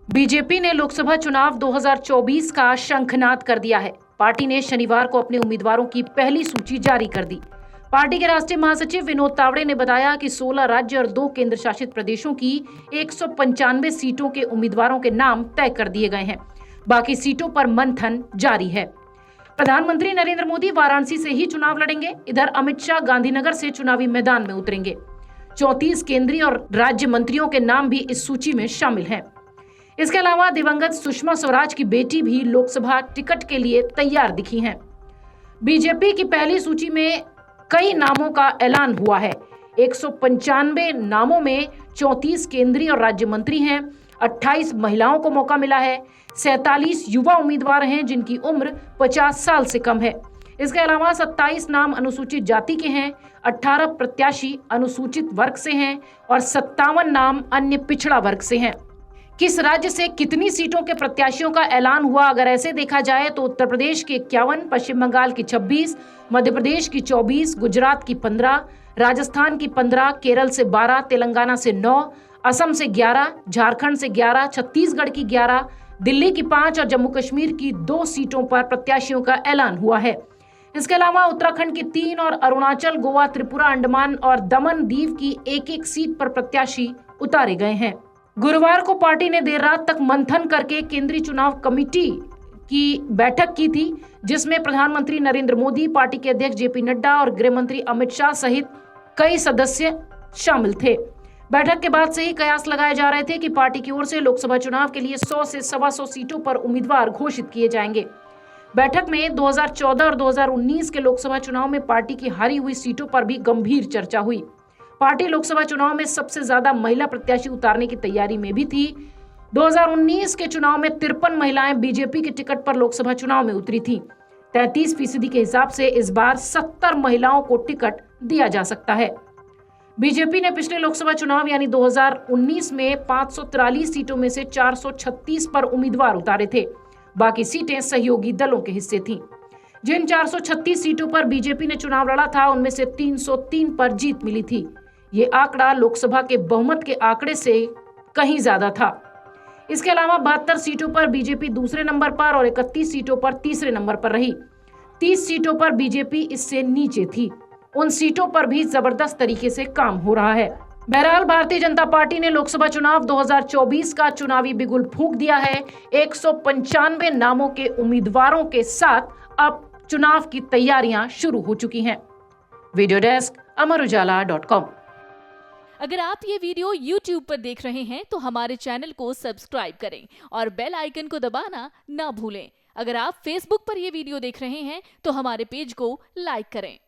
BJP ने लोकसभा चुनाव 2024 का शंखनाद कर दिया है। पार्टी ने शनिवार को अपने उम्मीदवारों की पहली सूची जारी कर दी। पार्टी के राष्ट्रीय महासचिव विनोद तावड़े ने बताया कि 16 राज्य और 2 केंद्र शासित प्रदेशों की 195 सीटों के उम्मीदवारों के नाम तय कर दिए गए हैं। बाकी सीटों पर मंथन जारी है। प्रधानमंत्री नरेंद्र मोदी वाराणसी से ही चुनाव लड़ेंगे। इधर अमित शाह गांधीनगर से चुनावी मैदान में उतरेंगे। 34 केंद्रीय और राज्य मंत्रियों के नाम भी इस सूची में शामिल हैं। इसके अलावा दिवंगत सुषमा स्वराज की बेटी भी लोकसभा टिकट के लिए तैयार दिखी हैं। बीजेपी की पहली सूची में कई नामों का ऐलान हुआ है। 195 नामों में 34 केंद्रीय और राज्य मंत्री हैं। 28 महिलाओं को मौका मिला है। 47 युवा उम्मीदवार हैं जिनकी उम्र 50 साल से कम है। इसके अलावा 27 नाम अनुसूचित जाति के हैं। 18 प्रत्याशी अनुसूचित वर्ग से हैं और 57 नाम अन्य पिछड़ा वर्ग से हैं। किस राज्य से कितनी सीटों के प्रत्याशियों का ऐलान हुआ, अगर ऐसे देखा जाए तो उत्तर प्रदेश की 51, पश्चिम बंगाल की 26, मध्य प्रदेश की 24, गुजरात की 15, राजस्थान की 15, केरल से 12, तेलंगाना से 9, असम से 11, झारखंड से 11, छत्तीसगढ़ की 11, दिल्ली की 5 और जम्मू कश्मीर की 2 सीटों पर प्रत्याशियों का ऐलान हुआ है। इसके अलावा उत्तराखंड की 3 और अरुणाचल, गोवा, त्रिपुरा, अंडमान और दमन दीव की 1-1 सीट पर प्रत्याशी उतारे गए हैं। गुरुवार को पार्टी ने देर रात तक मंथन करके केंद्रीय चुनाव कमेटी की बैठक की थी, जिसमें प्रधानमंत्री नरेंद्र मोदी, पार्टी के अध्यक्ष जेपी नड्डा और गृह मंत्री अमित शाह सहित कई सदस्य शामिल थे। बैठक के बाद से ही कयास लगाए जा रहे थे कि पार्टी की ओर से लोकसभा चुनाव के लिए 100 से 125 सीटों पर उम्मीदवार घोषित किए जाएंगे। बैठक में 2014 और 2019 के लोकसभा चुनाव में पार्टी की हारी हुई सीटों पर भी गंभीर चर्चा हुई। पार्टी लोकसभा चुनाव में सबसे ज्यादा महिला प्रत्याशी उतारने की तैयारी में भी थी। 2019 के चुनाव में 53 महिलाएं बीजेपी के टिकट पर लोकसभा चुनाव में उतरी थी। 33% के हिसाब से इस बार 70 महिलाओं को टिकट दिया जा सकता है। बीजेपी ने पिछले लोकसभा चुनाव यानी 2019 में 543 सीटों में से 436 पर उम्मीदवार उतारे थे। बाकी सीटें सहयोगी दलों के हिस्से थीं। जिन 436 सीटों पर बीजेपी ने चुनाव लड़ा था, उनमें से 303 पर जीत मिली थी। ये आंकड़ा लोकसभा के बहुमत के आंकड़े से कहीं ज्यादा था। इसके अलावा 72 सीटों पर बीजेपी दूसरे नंबर पर और 31 सीटों पर तीसरे नंबर पर रही। 30 सीटों पर बीजेपी इससे नीचे थी। उन सीटों पर भी जबरदस्त तरीके से काम हो रहा है। बहरहाल भारतीय जनता पार्टी ने लोकसभा चुनाव 2024 का चुनावी बिगुल फूंक दिया है। 195 नामों के उम्मीदवारों के साथ अब चुनाव की तैयारियां शुरू हो चुकी हैं। Video desk amarujala.com। अगर आप ये वीडियो YouTube पर देख रहे हैं तो हमारे चैनल को सब्सक्राइब करें और बेल आइकन को दबाना ना भूलें। अगर आप Facebook पर ये वीडियो देख रहे हैं तो हमारे पेज को लाइक करें।